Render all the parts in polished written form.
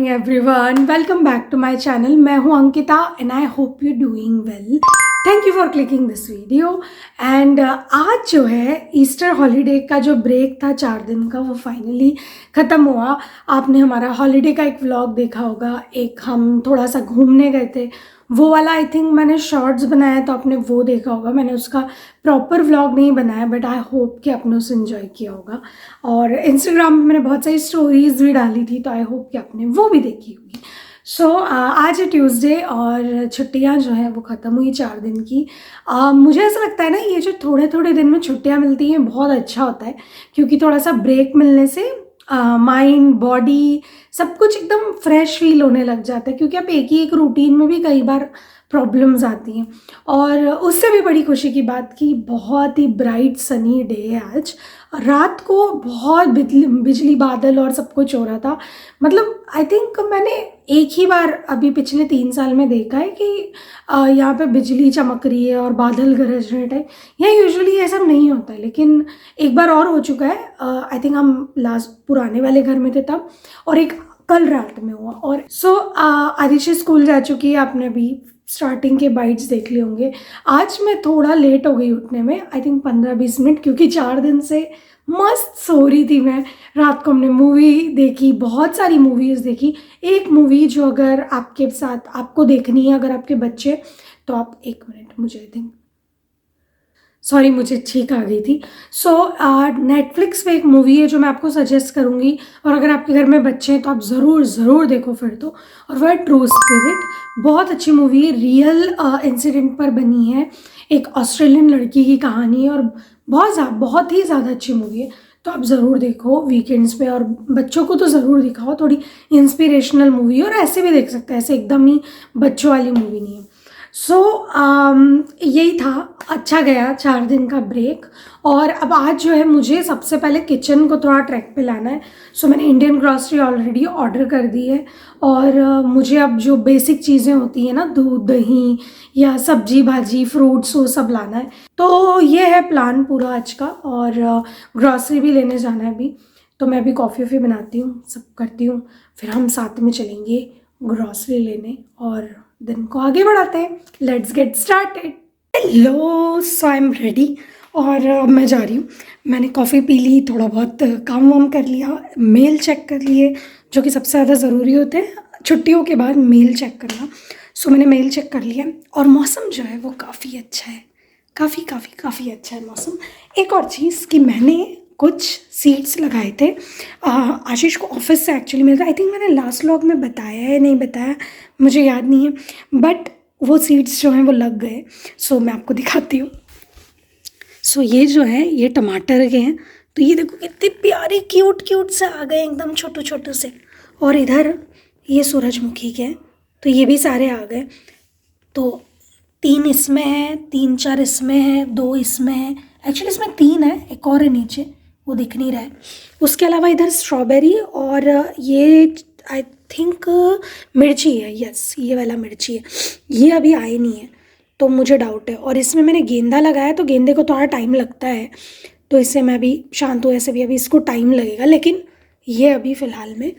Everyone, welcome back to my channel. मैं हूं Ankita and I hope you doing well. Thank you for clicking this video. And आज जो है Easter holiday का जो ब्रेक था 4 दिन का, वो फाइनली ख़त्म हुआ। आपने हमारा हॉलीडे का एक व्लॉग देखा होगा, एक हम थोड़ा सा घूमने गए थे, वो वाला आई थिंक मैंने शॉर्ट्स बनाया तो आपने वो देखा होगा। मैंने उसका प्रॉपर व्लॉग नहीं बनाया, बट आई होप कि आपने उसे इन्जॉय किया होगा। और इंस्टाग्राम पे मैंने बहुत सारी स्टोरीज भी डाली थी, तो आई होप कि आपने वो भी देखी होगी। सो आज है ट्यूसडे और छुट्टियां जो हैं वो ख़त्म हुई 4 दिन की। मुझे ऐसा लगता है ना, ये जो थोड़े थोड़े दिन में छुट्टियां मिलती हैं बहुत अच्छा होता है, क्योंकि थोड़ा सा ब्रेक मिलने से माइंड बॉडी सब कुछ एकदम फ्रेश फील होने लग जाता है, क्योंकि आप एक ही एक रूटीन में भी कई बार प्रॉब्लम्स आती हैं। और उससे भी बड़ी खुशी की बात कि बहुत ही ब्राइट सनी डे है आज। रात को बहुत बिजली बादल और सब कुछ हो रहा था। मतलब आई थिंक मैंने एक ही बार अभी पिछले 3 साल में देखा है कि यहाँ पे बिजली चमक रही है और बादल गरज रहे टाइप। यहाँ यूजुअली ये सब नहीं होता है, लेकिन एक बार और हो चुका है। आई थिंक हम लास्ट पुराने वाले घर में थे तब, और एक कल रात में हुआ। और सो आदिशि स्कूल जा चुकी है, आपने भी स्टार्टिंग के बाइट्स देख लिए होंगे। आज मैं थोड़ा लेट हो गई उठने में, आई थिंक 15-20 मिनट, क्योंकि 4 दिन से मस्त सो रही थी मैं। रात को हमने मूवी देखी, बहुत सारी मूवीज़ देखी। एक मूवी जो अगर आपके साथ आपको देखनी है, अगर आपके बच्चे, तो आप 1 मिनट, मुझे आई थिंक सॉरी मुझे छींक आ गई थी। सो नेटफ्लिक्स पे एक मूवी है जो मैं आपको सजेस्ट करूँगी, और अगर आपके घर में बच्चे हैं तो आप ज़रूर देखो फिर तो। और वह ट्रू स्पिरिट, बहुत अच्छी मूवी है, रियल इंसिडेंट पर बनी है। एक ऑस्ट्रेलियन लड़की की कहानी है, और बहुत ही ज़्यादा अच्छी मूवी है। तो आप ज़रूर देखो वीकेंड्स पे, और बच्चों को तो ज़रूर दिखाओ। थोड़ी इंस्पिरेशनल मूवी है, और ऐसे भी देख सकते हैं, ऐसे एकदम ही बच्चों वाली मूवी नहीं है। सो यही था, अच्छा गया 4 दिन का ब्रेक। और अब आज जो है मुझे सबसे पहले किचन को थोड़ा ट्रैक पे लाना है। सो मैंने इंडियन ग्रॉसरी ऑलरेडी ऑर्डर कर दी है, और मुझे अब जो बेसिक चीज़ें होती हैं ना, दूध दही या सब्जी भाजी फ्रूट्स, वो सब लाना है। तो ये है प्लान पूरा आज का। और ग्रॉसरी भी लेने जाना है अभी, तो मैं अभी कॉफ़ी वॉफ़ी बनाती हूँ, सब करती हूँ, फिर हम साथ में चलेंगे ग्रॉसरी लेने और दिन को आगे बढ़ाते हैं। Let's get started. Hello, so I am ready, और मैं जा रही हूँ। मैंने कॉफ़ी पी ली, थोड़ा बहुत काम वाम कर लिया, मेल चेक कर लिए, जो कि सबसे ज़्यादा ज़रूरी होते हैं छुट्टियों के बाद, मेल चेक करना। सो मैंने मेल चेक कर लिया, और मौसम जो है वो काफ़ी अच्छा है, काफ़ी अच्छा है मौसम। एक और चीज़ कि मैंने कुछ सीड्स लगाए थे। आशीष को ऑफिस से एक्चुअली मिल रहा है। आई थिंक मैंने लास्ट व्लॉग में बताया है, नहीं बताया, मुझे याद नहीं है, बट वो सीड्स जो हैं वो लग गए। सो मैं आपको दिखाती हूँ। सो ये जो है ये टमाटर के हैं। तो ये देखो कितने प्यारे क्यूट से आ गए, एकदम छोटे से। और इधर ये सूरजमुखी के हैं, तो ये भी सारे आ गए। तो 3 इसमें है, 3-4 इसमें है, 2 इसमें है। एक्चुअली इसमें 3 है, एक और है नीचे, वो दिख नहीं रहा है। उसके अलावा इधर स्ट्रॉबेरी, और ये आई थिंक मिर्ची है, यस ये वाला मिर्ची है। ये अभी आई नहीं है, तो मुझे डाउट है। और इसमें मैंने गेंदा लगाया, तो गेंदे को थोड़ा टाइम लगता है, तो इससे मैं अभी शांत हूँ। ऐसे भी अभी इसको टाइम लगेगा, लेकिन ये अभी फ़िलहाल में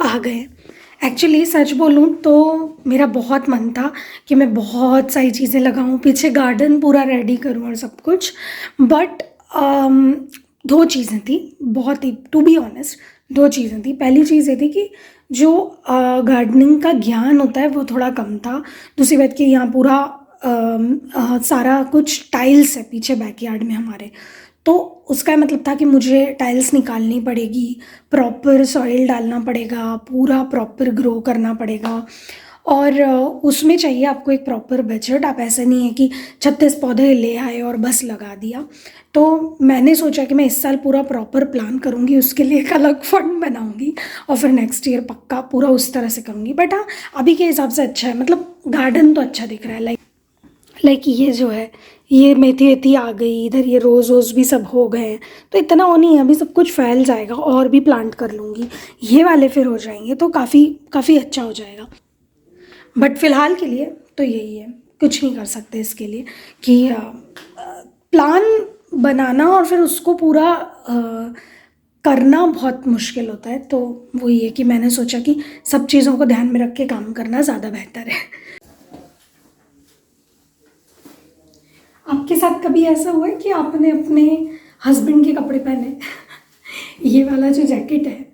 आ गए। एक्चुअली सच बोलूँ तो मेरा बहुत मन था कि मैं बहुत सारी चीज़ें लगाऊँ, पीछे गार्डन पूरा रेडी करूँ और सब कुछ, बट 2 चीज़ें थी, बहुत ही टू बी ऑनेस्ट 2 चीज़ें थी। पहली चीज़ ये थी कि जो गार्डनिंग का ज्ञान होता है वो थोड़ा कम था। दूसरी बात कि यहाँ पूरा सारा कुछ टाइल्स है पीछे बैकयार्ड में हमारे, तो उसका मतलब था कि मुझे टाइल्स निकालनी पड़ेगी, प्रॉपर सॉइल डालना पड़ेगा, पूरा प्रॉपर ग्रो करना पड़ेगा, और उसमें चाहिए आपको एक प्रॉपर बजट। आप ऐसे नहीं है कि 36 पौधे ले आए और बस लगा दिया। तो मैंने सोचा कि मैं इस साल पूरा प्रॉपर प्लान करूँगी, उसके लिए एक अलग फंड बनाऊँगी, और फिर नेक्स्ट ईयर पक्का पूरा उस तरह से करूँगी। बट हाँ, अभी के हिसाब से अच्छा है, मतलब गार्डन तो अच्छा दिख रहा है। लाइक ये जो है, ये मेथी वेथी आ गई, इधर ये रोज़ वोज़ भी सब हो गए हैं, तो इतना वो नहीं है, अभी सब कुछ फैल जाएगा, और भी प्लांट कर लूँगी, ये वाले फिर हो जाएंगे, तो काफ़ी अच्छा हो जाएगा। बट फ़िलहाल के लिए तो यही है, कुछ नहीं कर सकते इसके लिए कि प्लान बनाना और फिर उसको पूरा करना बहुत मुश्किल होता है। तो वो ये कि मैंने सोचा कि सब चीज़ों को ध्यान में रख के काम करना ज़्यादा बेहतर है। आपके साथ कभी ऐसा हुआ है कि आपने अपने हस्बैंड के कपड़े पहने? ये वाला जो जैकेट है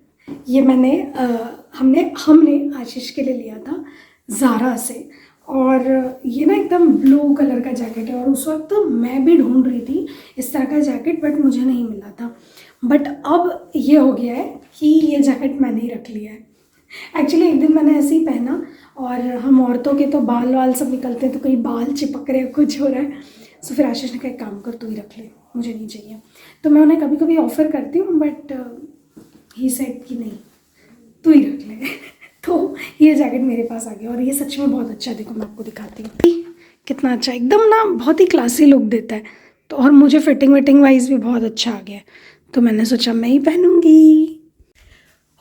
ये हमने आशीष के लिए लिया था ज़ारा से, और ये ना एकदम ब्लू कलर का जैकेट है। और उस वक्त तो मैं भी ढूंढ रही थी इस तरह का जैकेट, बट मुझे नहीं मिला था। बट अब ये हो गया है कि ये जैकेट मैंने ही रख लिया है। एक्चुअली एक दिन मैंने ऐसे ही पहना, और हम औरतों के तो बाल वाल सब निकलते हैं, तो कहीं बाल चिपक रहे हैं, कुछ हो रहा है। सो फिर आशीष ने कहा, काम कर तू ही रख ले, मुझे नहीं चाहिए। तो मैं उन्हें कभी कभी ऑफ़र करती हूँ, बट ही सेड कि नहीं तू ही रख ले। तो ये जैकेट मेरे पास आ गया, और ये सच में बहुत अच्छा है। देखो मैं आपको दिखाती हूँ कितना अच्छा, एकदम ना बहुत ही क्लासी लुक देता है। तो और मुझे फिटिंग विटिंग वाइज भी बहुत अच्छा आ गया है, तो मैंने सोचा मैं ही पहनूंगी।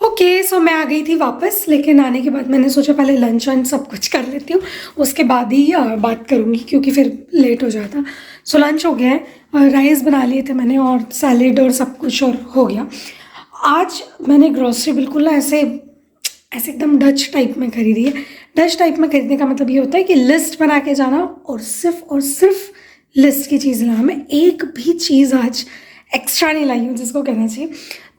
ओके, सो मैं आ गई थी वापस, लेकिन आने के बाद मैंने सोचा पहले लंच वंच सब कुछ कर लेती हूँ, उसके बाद ही बात करूँगी, क्योंकि फिर लेट हो जाता। सो लंच हो गया है, राइस बना लिए थे मैंने, और सैलेड और सब कुछ और हो गया। आज मैंने ग्रॉसरी बिल्कुल ना ऐसे एकदम डच टाइप में खरीदी है। डच टाइप में खरीदने का मतलब ये होता है कि लिस्ट बना के जाना, और सिर्फ लिस्ट की चीज़ लाना। मैं एक भी चीज़ आज एक्स्ट्रा नहीं लाई हूँ, जिसको कहना चाहिए।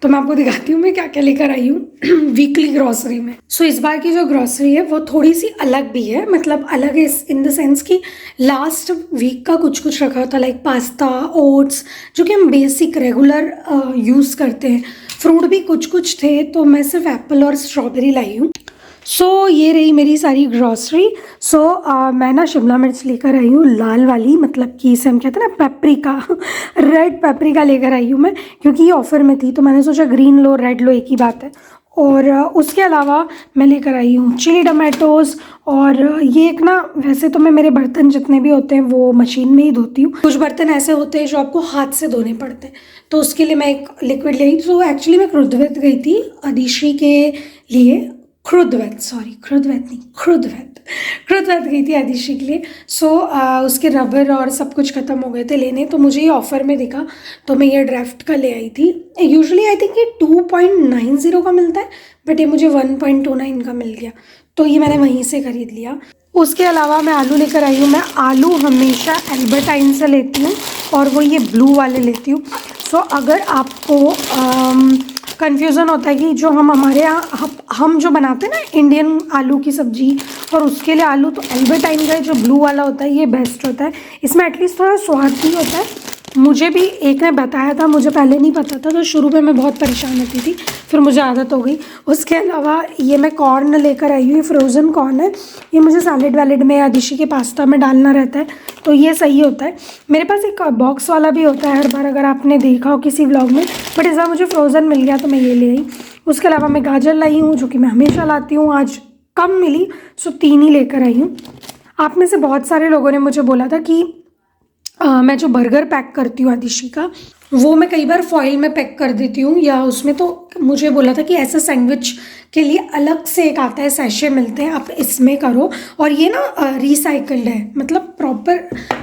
तो मैं आपको दिखाती हूँ मैं क्या क्या लेकर आई हूँ वीकली ग्रॉसरी में। सो इस बार की जो ग्रॉसरी है वो थोड़ी सी अलग भी है, मतलब अलग है इन द सेंस कि लास्ट वीक का कुछ रखा होता, लाइक पास्ता, ओट्स, जो कि हम बेसिक रेगुलर यूज़ करते हैं। फ्रूट भी कुछ थे, तो मैं सिर्फ एप्पल और स्ट्रॉबेरी लाई हूँ। सो ये रही मेरी सारी ग्रॉसरी। मैं ना शिमला मिर्च लेकर आई हूँ, लाल वाली, मतलब कि इसे हम कहते हैं ना पेपरिका, रेड पेपरिका लेकर आई हूँ मैं, क्योंकि ये ऑफ़र में थी। तो मैंने सोचा ग्रीन लो रेड लो एक ही बात है। और उसके अलावा मैं लेकर आई हूँ चिली टमाटोज़। और ये एक ना, वैसे तो मैं मेरे बर्तन जितने भी होते हैं वो मशीन में ही धोती हूँ। कुछ बर्तन ऐसे होते हैं जो आपको हाथ से धोने पड़ते हैं, तो उसके लिए मैं एक लिक्विड ली। तो एक्चुअली मैं क्रुद्धवेत गई थी अधिश्री के लिए, क्रुद्धवेत गई थी आदिशी के लिए। उसके रबर और सब कुछ ख़त्म हो गए थे लेने, तो मुझे ये ऑफ़र में दिखा, तो मैं ये ड्राफ्ट का ले आई थी। यूजुअली आई थिंक ये 2.90 का मिलता है, बट ये मुझे 1.29 का मिल गया, तो ये मैंने वहीं से ख़रीद लिया। उसके अलावा मैं आलू लेकर आई हूँ। मैं आलू हमेशा एल्बर्टाइन से लेती हूँ, और वो ये ब्लू वाले लेती हूँ। अगर आपको कन्फ्यूज़न होता है कि जो हमारे यहाँ हम जो बनाते हैं ना इंडियन आलू की सब्ज़ी, और उसके लिए आलू, तो एल्बर्टाइन का जो ब्लू वाला होता है ये बेस्ट होता है। इसमें एटलीस्ट थोड़ा स्वाद भी होता है। मुझे भी एक ने बताया था, मुझे पहले नहीं पता था, तो शुरू में मैं बहुत परेशान होती थी, फिर मुझे आदत हो गई। उसके अलावा ये मैं कॉर्न लेकर आई हूँ, फ्रोज़न कॉर्न है। ये मुझे सैलेड वैलेड में या डिशी के पास्ता में डालना रहता है, तो ये सही होता है। मेरे पास एक बॉक्स वाला भी होता है हर बार, अगर आपने देखा हो किसी व्लॉग में, बट इस बार मुझे फ्रोज़न मिल गया तो मैं ये ले आई। उसके अलावा मैं गाजर लाई हूँ, जो कि मैं हमेशा लाती हूँ, आज कम मिली, 3 ही लेकर आई हूँ। आप में से बहुत सारे लोगों ने मुझे बोला था कि मैं जो बर्गर पैक करती हूँ आदिशी का, वो मैं कई बार फॉइल में पैक कर देती हूँ, या उसमें, तो मुझे बोला था कि ऐसा सैंडविच के लिए अलग से एक आता है, सैशे मिलते हैं, आप इसमें करो। और ये ना रिसाइकल्ड है, मतलब प्रॉपर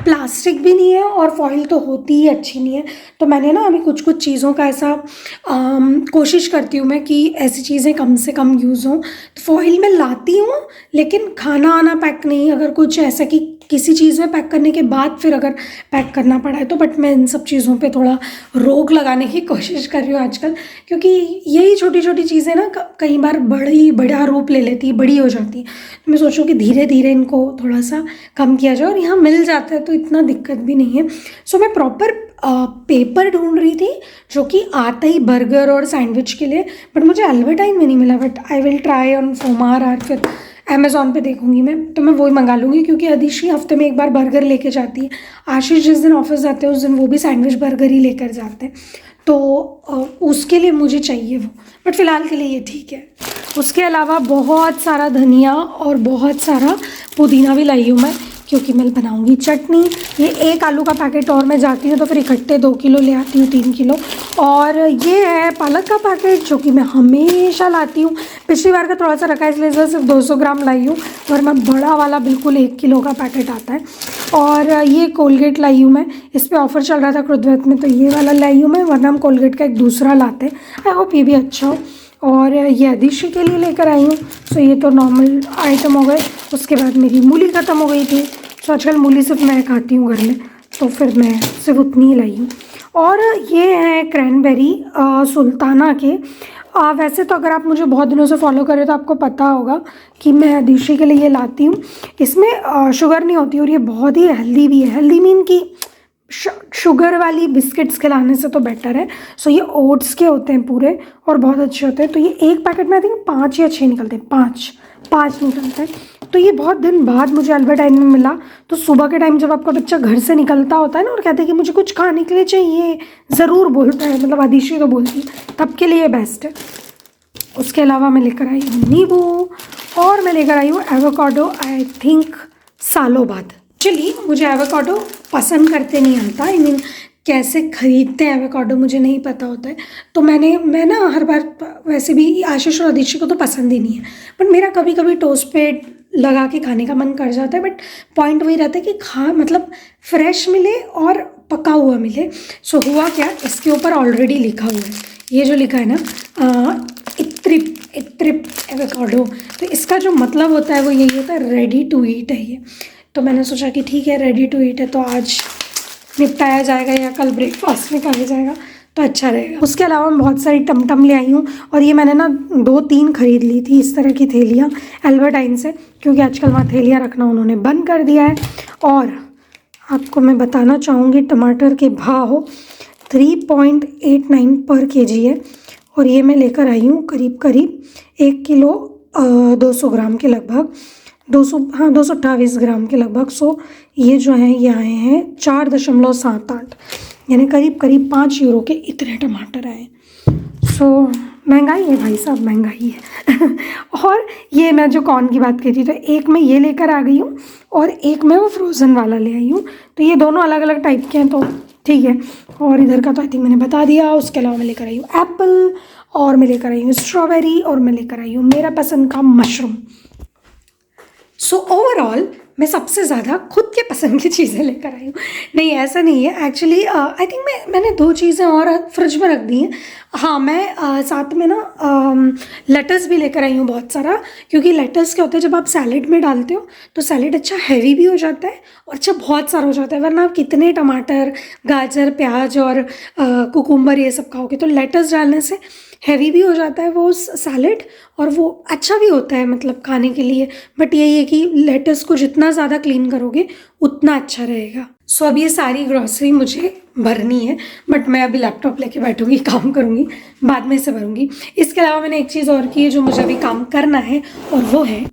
प्लास्टिक भी नहीं है, और फॉइल तो होती ही अच्छी नहीं है। तो मैंने ना अभी कुछ चीज़ों का ऐसा कोशिश करती हूँ मैं कि ऐसी चीज़ें कम से कम यूज़ हों। तो फॉइल में लाती हूँ, लेकिन खाना आना पैक नहीं। अगर कुछ ऐसा कि किसी चीज़ में पैक करने के बाद फिर अगर पैक करना पड़ा है तो, बट मैं इन सब चीज़ों पे थोड़ा रोक लगाने की कोशिश कर रही हूँ आजकल, क्योंकि यही छोटी छोटी चीज़ें ना कई बार बड़ा रूप ले लेती है, बड़ी हो जाती है। तो मैं सोचूँ कि धीरे धीरे इनको थोड़ा सा कम किया जाए, और यहाँ मिल जाता है तो इतना दिक्कत भी नहीं है। मैं प्रॉपर पेपर ढूंढ रही थी जो कि आता ही बर्गर और सैंडविच के लिए, बट मुझे एल्बर्टाइन में नहीं मिला। But I will try on फोमार, और फिर अमेज़ॉन पे देखूंगी मैं, तो मैं वही मंगा लूँगी, क्योंकि अधिश्री हफ्ते में एक बार बर्गर लेके जाती है। आशीष जिस दिन ऑफिस जाते हैं उस दिन वो भी सैंडविच बर्गर ही लेकर जाते हैं, तो उसके लिए मुझे चाहिए वो, बट फ़िलहाल के लिए ये ठीक है। उसके अलावा बहुत सारा धनिया और बहुत सारा पुदीना भी लाई हूँ मैं, क्योंकि मैं बनाऊंगी चटनी। ये एक आलू का पैकेट और मैं जाती हूँ तो फिर इकट्ठे 2 किलो ले आती हूँ, 3 किलो। और ये है पालक का पैकेट जो कि मैं हमेशा लाती हूँ। पिछली बार का थोड़ा सा रखा है इसलिए सिर्फ 200 ग्राम लाई हूँ, वरना बड़ा वाला बिल्कुल 1 किलो का पैकेट आता है। और ये कोलगेट लाई हूँ मैं, इस पर ऑफ़र चल रहा था क्रुदवेत में, तो ये वाला लाई हूँ मैं, वरना हम कोलगेट का एक दूसरा लाते हैं। आई होप ये भी अच्छा हो। और ये अदिशि के लिए लेकर आई हूँ। सो ये तो नॉर्मल आइटम हो गए। उसके बाद मेरी मूली ख़त्म हो गई थी, तो आजकल मूली सिर्फ मैं खाती हूँ घर में, तो फिर मैं सिर्फ उतनी ही लाई हूँ। और ये है क्रैनबेरी सुल्ताना के। वैसे तो अगर आप मुझे बहुत दिनों से फॉलो करें तो आपको पता होगा कि मैं अदिशि के लिए ये लाती हूँ। इसमें शुगर नहीं होती और ये बहुत ही हेल्दी भी है। हेल्दी मीन कि शुगर वाली बिस्किट्स खिलाने से तो बेटर है। सो ये ओट्स के होते हैं पूरे और बहुत अच्छे होते हैं। तो ये एक पैकेट में आई थिंक 5 या 6 निकलते हैं, 5 निकलते हैं। तो ये बहुत दिन बाद मुझे अल्बर्टाइन में मिला। तो सुबह के टाइम जब आपका बच्चा घर से निकलता होता है ना और कहते हैं कि मुझे कुछ खाने के लिए चाहिए, ज़रूर बोलता है, मतलब अदिशि तो बोलती है, तब के लिए बेस्ट है। उसके अलावा मैं लेकर आई हूँ नींबू और मैं लेकर आई हूँ एवोकाडो, आई थिंक सालों बाद। चलिए, मुझे एवोकाडो पसंद करते नहीं आता, आई मीन कैसे ख़रीदते हैं एवोकाडो मुझे नहीं पता होता है। तो मैं ना हर बार, वैसे भी आशीष और अदिशि को तो पसंद ही नहीं है, बट मेरा कभी कभी टोस्ट पे लगा के खाने का मन कर जाता है। बट पॉइंट वही रहता है कि मतलब फ्रेश मिले और पका हुआ मिले। सो हुआ क्या, इसके ऊपर ऑलरेडी लिखा हुआ है, ये जो लिखा है ना इत्रिप एवोकाडो, तो इसका जो मतलब होता है वो यही होता है, रेडी टू ईट है ये। तो मैंने सोचा कि ठीक है, रेडी टू ईट है तो आज निपटाया जाएगा या कल ब्रेकफास्ट में खाया जाएगा तो अच्छा रहेगा। उसके अलावा मैं बहुत सारी टमटम ले आई हूँ और ये मैंने ना 2-3 खरीद ली थी इस तरह की थैलियाँ एल्बर्टाइन से, क्योंकि आजकल वहाँ थैलियाँ रखना उन्होंने बंद कर दिया है। और आपको मैं बताना चाहूँगी टमाटर के भाव 3.89 पर केजी है और ये मैं लेकर आई हूँ करीब 1 किलो 200 ग्राम के लगभग, 228 ग्राम के लगभग। सो ये जो है ये आए हैं 4.78, यानी करीब 5 यूरो के इतने टमाटर आए। सो महंगाई है भाई साहब, महंगाई है। और ये मैं जो कॉर्न की बात की थी, तो एक मैं ये लेकर आ गई हूँ और एक मैं वो फ्रोज़न वाला ले आई हूँ। तो ये दोनों अलग अलग टाइप के हैं, तो ठीक है। और इधर का तो आई थिंक मैंने बता दिया। उसके अलावा मैं लेकर आई हूँ एप्पल और मैं लेकर आई हूँ स्ट्रॉबेरी और मैं लेकर आई हूँ मेरा पसंद का मशरूम। सो ओवरऑल मैं सबसे ज़्यादा खुद के पसंद की चीज़ें लेकर आई हूँ। नहीं, ऐसा नहीं है एक्चुअली। आई थिंक मैंने 2 चीज़ें और फ्रिज में रख दी हैं। हाँ, मैं साथ में ना लेटस भी लेकर आई हूँ बहुत सारा, क्योंकि लेटस क्या होता है, जब आप सैलेड में डालते हो तो सैलेड अच्छा हैवी भी हो जाता है और अच्छा बहुत सारा हो जाता है। वरना आप कितने टमाटर, गाजर, प्याज और कुकुम्बर ये सब खाओगे, तो लेटस डालने से हैवी भी हो जाता है वो सैलेड और वो अच्छा भी होता है मतलब खाने के लिए। बट यही है कि लेटस को जितना ज़्यादा क्लीन करोगे उतना अच्छा रहेगा। सो अब ये सारी ग्रॉसरी मुझे भरनी है, बट मैं अभी लैपटॉप लेके बैठूंगी, काम करूंगी, बाद में से भरूंगी। इसके अलावा मैंने एक चीज़ और की है जो मुझे अभी काम करना है, और वो है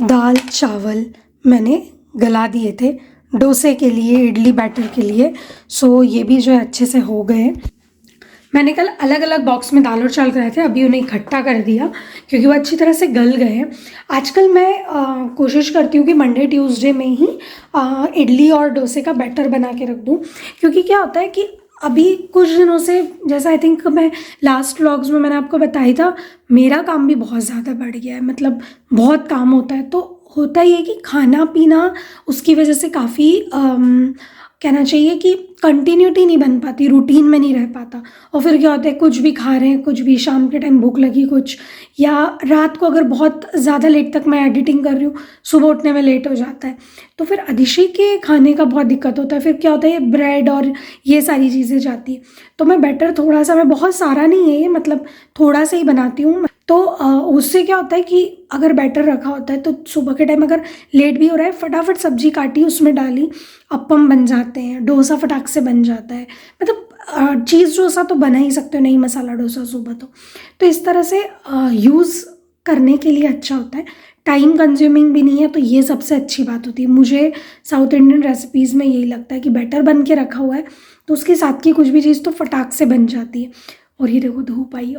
दाल चावल मैंने गला दिए थे डोसे के लिए, इडली बैटर के लिए। सो ये भी जो है अच्छे से हो गए। मैंने कल अलग अलग बॉक्स में दाल और चावल कराए थे, अभी उन्हें इकट्ठा कर दिया क्योंकि वो अच्छी तरह से गल गए हैं। आजकल मैं कोशिश करती हूँ कि मंडे ट्यूसडे में ही इडली और डोसे का बैटर बना के रख दूँ, क्योंकि क्या होता है कि अभी कुछ दिनों से, जैसा आई थिंक मैं लास्ट व्लॉग्स में मैंने आपको बताया था, मेरा काम भी बहुत ज़्यादा बढ़ गया है, मतलब बहुत काम होता है। तो होता ही है कि खाना पीना उसकी वजह से काफ़ी कहना चाहिए कि कंटिन्यूटी नहीं बन पाती, रूटीन में नहीं रह पाता। और फिर क्या होता है, कुछ भी खा रहे हैं, कुछ भी, शाम के टाइम भूख लगी कुछ, या रात को अगर बहुत ज़्यादा लेट तक मैं एडिटिंग कर रही हूँ, सुबह उठने में लेट हो जाता है, तो फिर अदिशि के खाने का बहुत दिक्कत होता है। फिर क्या होता है, ये ब्रेड और ये सारी चीज़ें जाती है। तो मैं बैटर थोड़ा सा, मैं बहुत सारा नहीं है ये, मतलब थोड़ा सा ही बनाती हूँ। तो उससे क्या होता है कि अगर बैटर रखा होता है तो सुबह के टाइम अगर लेट भी हो रहा है, फटाफट सब्जी काटी, उसमें डाली, अप्पम बन जाते हैं, डोसा फटाक से बन जाता है। मतलब चीज़ डोसा तो बना ही सकते हो, नहीं मसाला डोसा सुबह तो इस तरह से यूज़ करने के लिए अच्छा होता है, टाइम कंज्यूमिंग भी नहीं है। तो ये सबसे अच्छी बात होती है मुझे साउथ इंडियन रेसिपीज़ में, यही लगता है कि बैटर बन के रखा हुआ है तो उसके साथ की कुछ भी चीज़ तो फटाक से बन जाती है। और ये देखो धूप आई,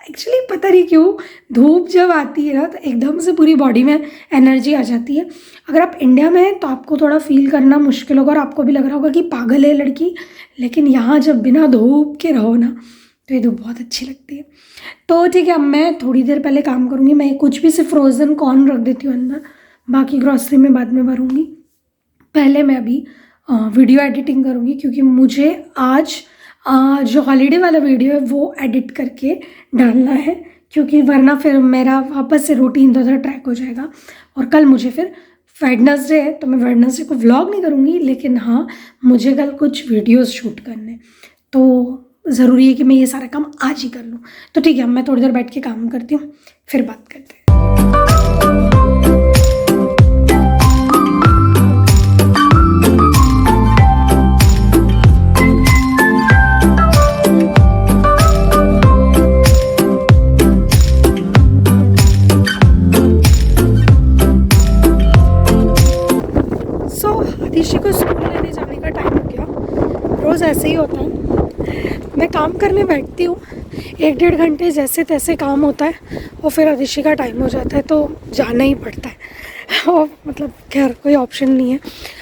एक्चुअली पता नहीं क्यों धूप जब आती है ना तो एकदम से पूरी बॉडी में एनर्जी आ जाती है। अगर आप इंडिया में हैं तो आपको थोड़ा फील करना मुश्किल होगा और आपको भी लग रहा होगा कि पागल है लड़की, लेकिन यहाँ जब बिना धूप के रहो ना तो ये धूप बहुत अच्छी लगती है। तो ठीक है, अब मैं थोड़ी देर पहले काम करूँगी। मैं कुछ भी सिर्फ फ्रोज़न कॉर्न रख देती हूँ अंदर, बाकी ग्रॉसरी में बाद में भरूँगी। पहले मैं अभी वीडियो एडिटिंग करूँगी क्योंकि मुझे आज जो हॉलीडे वाला वीडियो है वो एडिट करके डालना है, क्योंकि वरना फिर मेरा वापस से रूटीन तो ट्रैक हो जाएगा। और कल मुझे फिर वेडनेसडे है तो मैं वेडनेसडे को व्लॉग नहीं करूँगी, लेकिन हाँ मुझे कल कुछ वीडियोस शूट करने, तो ज़रूरी है कि मैं ये सारा काम आज ही कर लूँ। तो ठीक है, मैं थोड़ी देर बैठ के काम करती हूँ, फिर बात करते हैं। आदिशी को स्कूल लेने जाने का टाइम हो गया। रोज़ ऐसे ही होता है, मैं काम करने बैठती हूँ, 1-1.5 घंटे जैसे तैसे काम होता है और फिर आदिशी का टाइम हो जाता है तो जाना ही पड़ता है। और मतलब खैर कोई ऑप्शन नहीं है।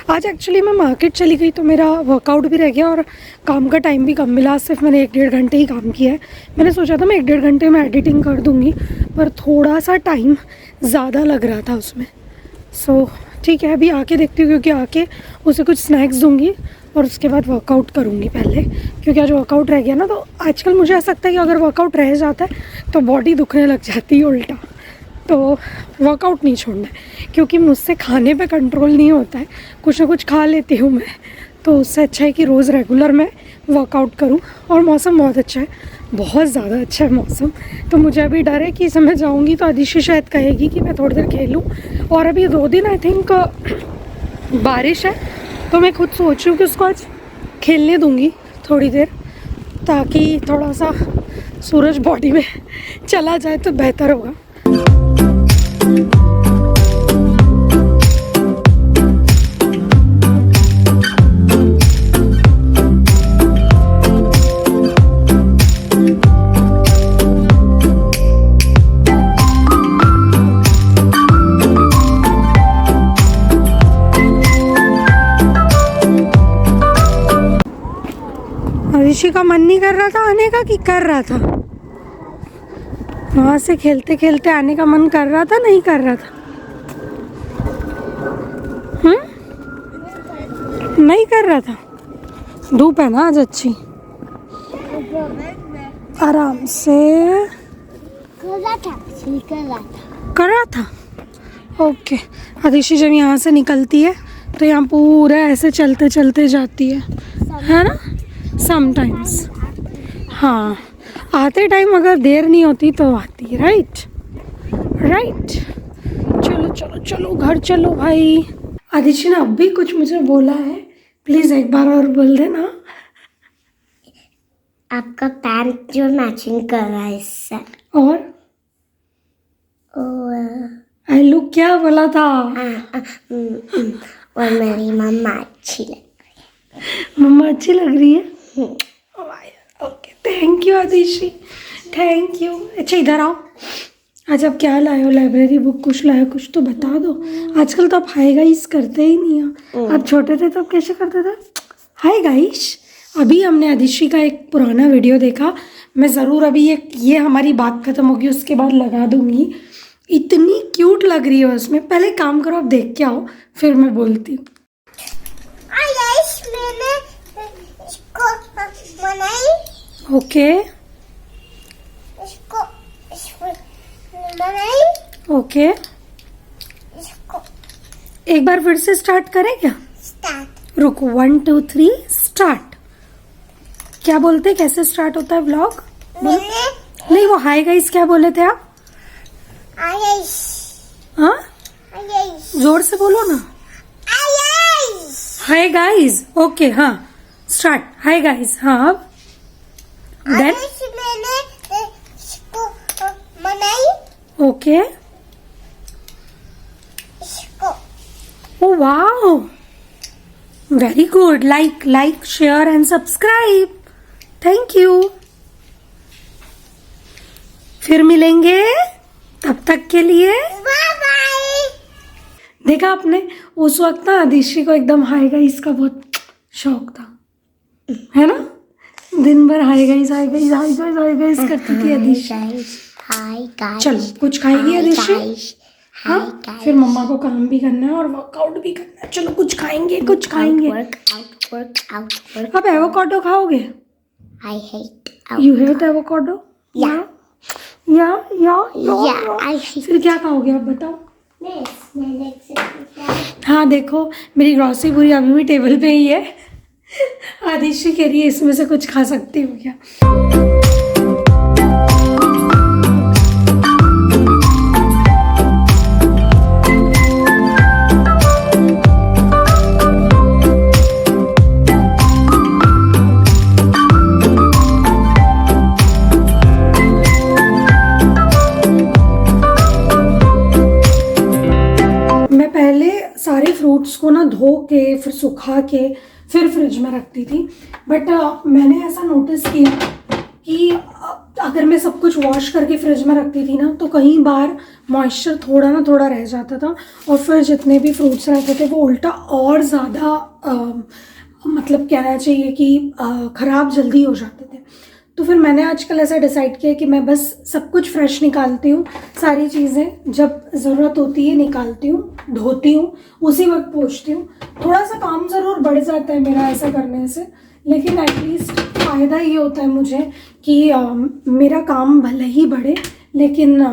आज एक्चुअली मैं मार्केट चली गई तो मेरा वर्कआउट भी रह गया और काम का टाइम भी कम मिला। सिर्फ मैंने 1-1.5 घंटे ही काम किया है। मैंने सोचा था मैं 1-1.5 घंटे में एडिटिंग कर दूँगी, पर थोड़ा सा टाइम ज़्यादा लग रहा था उसमें। सो ठीक है, अभी आके देखती हूँ, क्योंकि आके उसे कुछ स्नैक्स दूँगी और उसके बाद वर्कआउट करूँगी पहले, क्योंकि आज वर्कआउट रह गया ना। तो आजकल मुझे ऐसा लगता है कि अगर वर्कआउट रह जाता है तो बॉडी दुखने लग जाती है उल्टा, तो वर्कआउट नहीं छोड़ना है, क्योंकि मुझसे खाने पे कंट्रोल नहीं होता है। कुछ ना कुछ खा लेती हूँ मैं, तो उससे अच्छा है कि रोज़ रेगुलर मैं वर्कआउट करूँ। और मौसम बहुत अच्छा है, बहुत ज़्यादा अच्छा है मौसम। तो मुझे अभी डर है कि समय जाऊँगी तो आदिशी शायद कहेगी कि मैं थोड़ी देर खेलूँ, और अभी 2 दिन आई थिंक बारिश है, तो मैं खुद सोच रही हूँ कि उसको आज खेलने दूँगी थोड़ी देर, ताकि थोड़ा सा सूरज बॉडी में चला जाए तो बेहतर होगा। आदिशी का मन नहीं कर रहा था आने का कि कर रहा था? वहाँ से खेलते खेलते आने का मन कर रहा था, नहीं कर रहा था? नहीं कर रहा था। धूप है ना आज अच्छी, आराम से कर रहा था। ओके, आदिशी जब यहाँ से निकलती है तो यहाँ पूरा ऐसे चलते चलते जाती है ना समटाइम्स। हाँ, आते टाइम अगर देर नहीं होती तो आती है। राइट। चलो चलो चलो घर चलो भाई। आदिशी ने अब भी कुछ मुझे बोला है, प्लीज एक बार और बोल देना। आपका पैंट जो मैचिंग कर रहा है इससे। और आई लुक क्या बोला था? और मेरी मम्मा अच्छी लग रही है। मम्मा अच्छी लग रही है। Okay, thank you Adishi, thank you. अच्छा इधर आओ, आज आप क्या लाए हो? लाइब्रेरी बुक कुछ लाए हो? कुछ तो बता दो। आजकल तो आप हाय गाइस करते ही नहीं हो। आप छोटे थे तो आप कैसे करते थे हाय गाइस? अभी हमने आदिशी का एक पुराना वीडियो देखा, मैं ज़रूर अभी ये हमारी बात खत्म होगी उसके बाद लगा दूंगी। इतनी क्यूट लग रही है उसमें। पहले काम करो, आप देख के आओ, फिर मैं बोलती हूँ। ओके ओके, एक बार फिर से स्टार्ट करें क्या? स्टार्ट। रुको, 1 2 3 स्टार्ट। क्या बोलते, कैसे स्टार्ट होता है व्लॉग? नहीं, वो हाय गाइस क्या बोले थे आप? हाँ, जोर से बोलो ना। Hi guys. ओके, हाँ स्टार्ट। Hi guys. हाँ, अब then okay. Oh wow, very good. Like share and subscribe, thank you. फिर मिलेंगे, तब तक के लिए बाय बाय। देखा आपने, उस वक्त ना आदिश्री को एकदम हाई गाइस का बहुत शौक था, है ना। दिन भर high guys high guys high guys high guys करती थी आदिश्री। Hi guys. चलो कुछ खाएगी आदिश्री? हाँ, हाय फिर मम्मा को काम भी करना है और वर्कआउट भी करना है। चलो कुछ खाएंगे, कुछ खाएंगे। वर्कआउट। आप एवोकाडो खाओगे? I hate you hate avocado? Yeah. या I hate फिर क्या खाओगे आप बताओ? this. हाँ देखो, मेरी ग्रॉसरी पूरी अभी भी टेबल पे ही है। आदिश्री कह रही है इसमें से कुछ खा सकती हूँ क्या? मैं पहले सारे फ्रूट्स को ना धो के फिर सुखा के फिर फ्रिज में रखती थी, बट मैंने ऐसा नोटिस किया कि अगर मैं सब कुछ वॉश करके फ्रिज में रखती थी ना तो कई बार मॉइस्चर थोड़ा ना थोड़ा रह जाता था और फिर जितने भी फ्रूट्स रहते थे वो उल्टा और ज़्यादा मतलब कहना चाहिए कि ख़राब जल्दी हो जाते थे। तो फिर मैंने आजकल ऐसा डिसाइड किया कि मैं बस सब कुछ फ्रेश निकालती हूँ, सारी चीज़ें जब ज़रूरत होती है निकालती हूँ, धोती हूँ, उसी वक्त पोंछती हूँ। थोड़ा सा काम ज़रूर बढ़ जाता है मेरा ऐसा करने से, लेकिन एटलीस्ट फ़ायदा ये होता है मुझे कि मेरा काम भले ही बढ़े लेकिन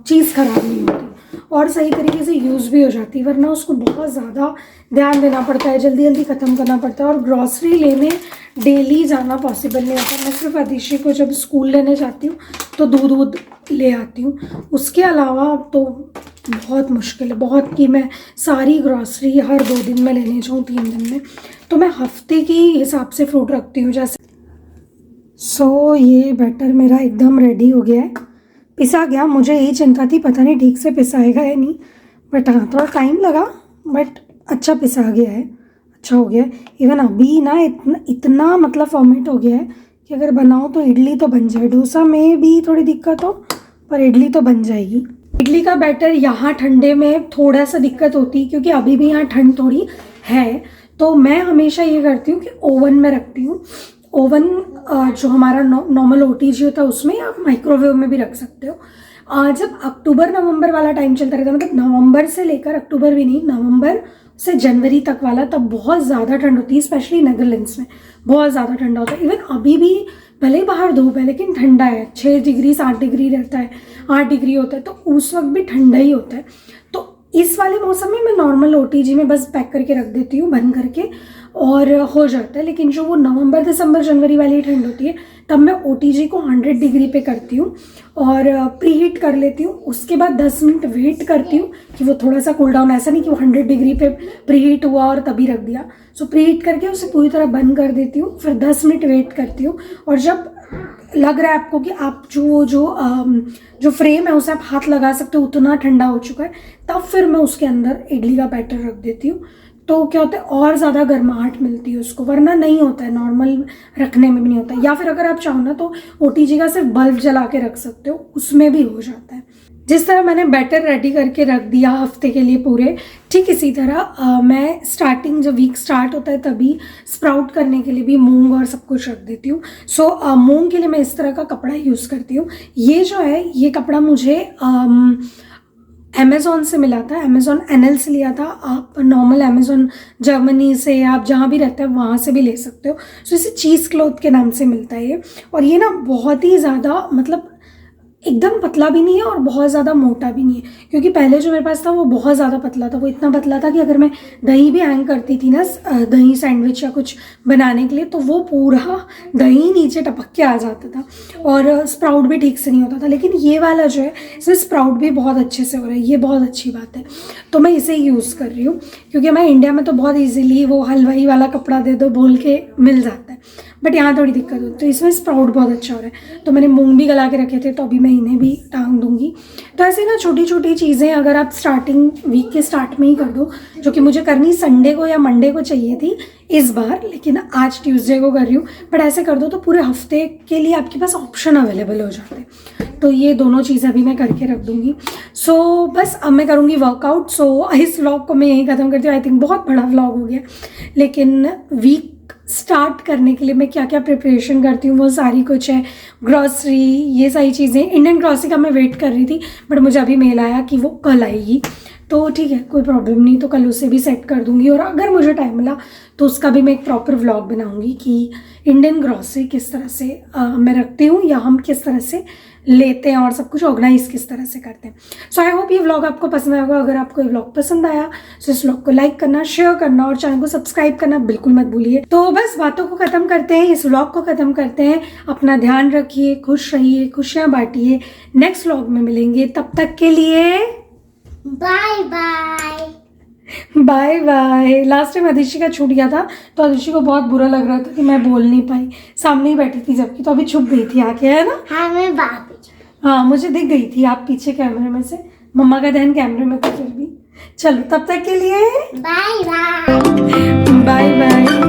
चीज़ ख़राब नहीं होती और सही तरीके से यूज़ भी हो जाती है, वरना उसको बहुत ज़्यादा ध्यान देना पड़ता है, जल्दी जल्दी ख़त्म करना पड़ता है। और ग्रॉसरी लेने डेली जाना पॉसिबल नहीं होता। मैं सिर्फ आदिश्री को जब स्कूल लेने जाती हूँ तो दूध ले आती हूँ, उसके अलावा तो बहुत मुश्किल है बहुत कि मैं सारी ग्रॉसरी हर 2 दिन में लेने जाऊँ 3 दिन में। तो मैं हफ्ते के हिसाब से फ्रूट रखती हूँ जैसे। सो ये बैटर मेरा एकदम रेडी हो गया है, पिसा गया। मुझे यही चिंता थी पता नहीं ठीक से पिसाएगा या नहीं, बट हाँ थोड़ा टाइम लगा, बट अच्छा पिसा गया है, अच्छा हो गया है। इवन अभी ना इतना मतलब फॉर्मेट हो गया है कि अगर बनाओ तो इडली तो बन जाए। डोसा में भी थोड़ी दिक्कत हो पर इडली तो बन जाएगी। इडली का बैटर यहाँ ठंडे में थोड़ा सा दिक्कत होती है क्योंकि अभी भी यहाँ ठंड थोड़ी है, तो मैं हमेशा ये करती हूँ कि ओवन में रखती हूँ। ओवन जो हमारा नॉर्मल OTG होता है उसमें, या आप माइक्रोवेव में भी रख सकते हो। जब अक्टूबर नवंबर वाला टाइम चलता रहता है, मतलब नवंबर से लेकर अक्टूबर भी नहीं, नवंबर से जनवरी तक वाला, तब बहुत ज़्यादा ठंड होती है, स्पेशली नेदरलैंड्स में बहुत ज़्यादा ठंडा होता है। इवन अभी भी भले ही बाहर धूप है लेकिन ठंडा है, 6 डिग्री 7 डिग्री रहता है, 8 डिग्री होता है, तो उस वक्त भी ठंडा ही होता है। तो इस वाले मौसम में मैं नॉर्मल OTG में बस पैक करके रख देती हूँ बंद करके और हो जाता है। लेकिन जो वो नवंबर दिसंबर जनवरी वाली ठंड होती है तब मैं OTG को 100 डिग्री पे करती हूँ और प्री हीट कर लेती हूँ। उसके बाद 10 मिनट वेट करती हूँ कि वो थोड़ा सा कूल डाउन, ऐसा नहीं कि वो 100 डिग्री पे प्री हीट हुआ और तभी रख दिया। सो प्री हीट करके उसे पूरी तरह बंद कर देती हूँ, फिर 10 मिनट वेट करती हूँ और जब लग रहा है आपको कि आप जो फ्रेम है उसे आप हाथ लगा सकते हो उतना ठंडा हो चुका है, तब फिर मैं उसके अंदर इडली का बैटर रख देती हूँ। तो क्या होता है और ज़्यादा गर्माहट मिलती है उसको, वरना नहीं होता है, नॉर्मल रखने में भी नहीं होता है। या फिर अगर आप चाहो ना तो OTG का सिर्फ बल्ब जला के रख सकते हो, उसमें भी हो जाता है। जिस तरह मैंने बैटर रेडी करके रख दिया हफ्ते के लिए पूरे, ठीक इसी तरह मैं स्टार्टिंग जब वीक स्टार्ट होता है तभी स्प्राउट करने के लिए भी मूंग और सब कुछ रख देती हूँ। सो मूंग के लिए मैं इस तरह का कपड़ा यूज़ करती हूँ। ये जो है ये कपड़ा मुझे अमेज़ॉन से मिला था, अमेज़ॉन NL से लिया था। आप नॉर्मल अमेज़ॉन जर्मनी से, आप जहाँ भी रहते हैं वहाँ से भी ले सकते हो। सो इसे चीज़ क्लॉथ के नाम से मिलता है ये, और ये ना बहुत ही ज़्यादा मतलब एकदम पतला भी नहीं है और बहुत ज़्यादा मोटा भी नहीं है, क्योंकि पहले जो मेरे पास था वो बहुत ज़्यादा पतला था। वो इतना पतला था कि अगर मैं दही भी हैंग करती थी ना, दही सैंडविच या कुछ बनाने के लिए, तो वो पूरा दही नीचे टपक के आ जाता था और स्प्राउट भी ठीक से नहीं होता था। लेकिन ये वाला जो है इसमें स्प्राउट भी बहुत अच्छे से हो रहा है, ये बहुत अच्छी बात है। तो मैं इसे यूज़ कर रही हूँ क्योंकि हमारे इंडिया में तो बहुत ईजिली वो हलवाई वाला कपड़ा दे दो बोल के मिल जाता है, बट यहाँ थोड़ी दिक्कत होती है। तो इसमें स्प्राउट बहुत अच्छा हो रहा है। तो मैंने मूंग भी गला के रखे थे तो अभी मैं इन्हें भी टांग दूंगी। तो ऐसे ना छोटी छोटी चीज़ें अगर आप स्टार्टिंग वीक के स्टार्ट में ही कर दो, जो कि मुझे करनी संडे को या मंडे को चाहिए थी इस बार, लेकिन आज ट्यूसडे को कर रही हूँ, बट ऐसे कर दो तो पूरे हफ्ते के लिए आपके पास ऑप्शन अवेलेबल हो जाते हैं। तो ये दोनों चीज़ें अभी मैं करके रख दूँगी। सो बस अब मैं करूँगी वर्कआउट। सो इस व्लॉग को मैं यहीं ख़त्म करती हूँ। आई थिंक बहुत बड़ा व्लॉग हो गया, लेकिन वीक स्टार्ट करने के लिए मैं क्या क्या प्रिपरेशन करती हूँ वो सारी कुछ है। ग्रॉसरी, ये सारी चीज़ें, इंडियन ग्रॉसरी का मैं वेट कर रही थी बट मुझे अभी मेल आया कि वो कल आएगी, तो ठीक है कोई प्रॉब्लम नहीं, तो कल उसे भी सेट कर दूँगी। और अगर मुझे टाइम मिला तो उसका भी मैं एक प्रॉपर व्लॉग बनाऊँगी कि इंडियन ग्रॉसरी किस तरह से मैं रखती हूँ या हम किस तरह से लेते हैं और सब कुछ ऑर्गेनाइज किस तरह से करते हैं। सो आई होप ये व्लॉग आपको पसंद आएगा। अगर आपको ये व्लॉग पसंद आया तो इस व्लॉग को लाइक करना, शेयर करना और चैनल को सब्सक्राइब करना बिल्कुल मत भूलिए। तो बस बातों को ख़त्म करते हैं, इस व्लॉग को ख़त्म करते हैं। अपना ध्यान रखिए, खुश रहिए, खुशियाँ बांटिए। नेक्स्ट व्लॉग में मिलेंगे, तब तक के लिए bye bye. Bye bye. Last time Adishi का छूट गया था तो अदिशि को बहुत बुरा लग रहा था कि मैं बोल नहीं पाई, सामने ही बैठी थी जबकि, तो अभी छुप गई थी आके, है ना? हाँ मैं बात। हाँ मुझे दिख गई थी आप पीछे कैमरे में से, मम्मा का ध्यान कैमरे में था फिर भी। चलो तब तक के लिए बाय बाय। Bye bye.